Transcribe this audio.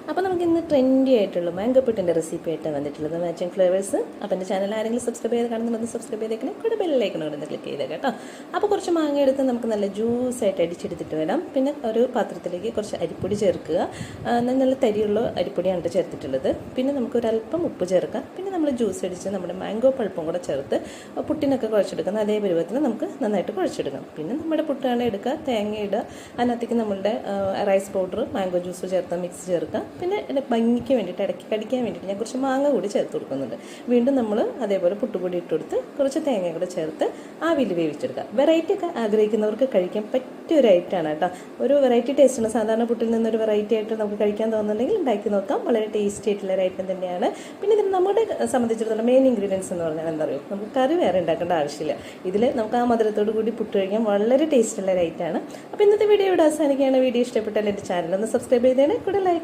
അപ്പോൾ നമുക്ക് ഇന്ന് ട്രെൻഡി ആയിട്ടുള്ള മാംഗോ പുട്ടിൻ്റെ റെസിപ്പി ആയിട്ടാണ് വന്നിട്ടുള്ളത്, മാച്ചിങ് ഫ്ലേവേഴ്സ്. അപ്പോൾ എൻ്റെ ചാനൽ ആരെങ്കിലും സബ്സ്ക്രൈബ് ചെയ്ത് കാണുന്നുണ്ടെങ്കിൽ സബ്സ്ക്രൈബ് ചെയ്തേക്കണേ, കൂടെ ബെല്ലൈക്കൺ കൂടെ ക്ലിക്ക് ചെയ്തേക്കാം കേട്ടോ. അപ്പോൾ കുറച്ച് മാങ്ങ എടുത്ത് നമുക്ക് നല്ല ജ്യൂസായിട്ട് അടിച്ചെടുത്തിട്ട് വരാം. പിന്നെ ഒരു പാത്രത്തിലേക്ക് കുറച്ച് അരിപ്പൊടി ചേർക്കുക. നല്ല തരിയുള്ള അരിപ്പൊടിയാണ് ചേർത്തിട്ടുള്ളത്. പിന്നെ നമുക്ക് ഒരല്പം ഉപ്പ് ചേർക്കാം. പിന്നെ നമ്മൾ ജ്യൂസ് അടിച്ച് നമ്മുടെ മാംഗോ പൾപ്പും കൂടെ ചേർത്ത് പുട്ടിനൊക്കെ കുഴച്ചെടുക്കുന്ന അതേ പരുവത്തിന് നമുക്ക് നന്നായിട്ട് കുഴച്ചെടുക്കാം. പിന്നെ നമ്മുടെ പുട്ടാണ് എടുക്കുക, തേങ്ങ ഇടുക, അതിനകത്തേക്ക് നമ്മളുടെ റൈസ് പൗഡർ, മാംഗോ ജ്യൂസ് ചേർത്ത് മിക്സ് ചേർക്കുക. പിന്നെ ഭംഗിക്ക് വേണ്ടിയിട്ട് ഇടയ്ക്ക് കടിക്കാൻ വേണ്ടിയിട്ട് ഞാൻ കുറച്ച് മാങ്ങ കൂടി ചേർത്ത് കൊടുക്കുന്നുണ്ട്. വീണ്ടും നമ്മൾ അതേപോലെ പുട്ടുപൊടി ഇട്ട് കൊടുത്ത് കുറച്ച് തേങ്ങ കൂടെ ചേർത്ത് ആവിയിൽ വേവിച്ചെടുക്കുക. വെറൈറ്റി ഒക്കെ ആഗ്രഹിക്കുന്നവർക്ക് കഴിക്കാൻ പറ്റിയ ഒരു ഐറ്റമാണ് കേട്ടോ. ഒരു വെറൈറ്റി ടേസ്റ്റാണ്. സാധാരണ പുട്ടിൽ നിന്നൊരു വെറൈറ്റി ആയിട്ട് നമുക്ക് കഴിക്കാൻ തോന്നുന്നുണ്ടെങ്കിൽ ഉണ്ടാക്കി നോക്കാം. വളരെ ടേസ്റ്റി ആയിട്ടുള്ള ഒരു ഐറ്റം തന്നെയാണ്. പിന്നെ ഇതിന് നമ്മുടെ സംബന്ധിച്ചിടത്തോളം മെയിൻ ഇൻഗ്രീഡിയൻസ് എന്ന് പറഞ്ഞാൽ എന്താ പറയുക, നമുക്ക് കറി വേറെ ഉണ്ടാക്കേണ്ട ആവശ്യമില്ല. ഇതിൽ നമുക്ക് ആ മധുരത്തോട് കൂടി പുട്ട് കഴിക്കാൻ വളരെ ടേസ്റ്റുള്ള ഒരു ഐറ്റമാണ്. അപ്പോൾ ഇന്നത്തെ വീഡിയോ ഇവിടെ അവസാനിക്കുകയാണ്. വീഡിയോ ഇഷ്ടപ്പെട്ടാൽ എൻ്റെ ചാനൽ ഒന്ന് സബ്സ്ക്രൈബ് ചെയ്തേനെ, കൂടെ ലൈക്ക്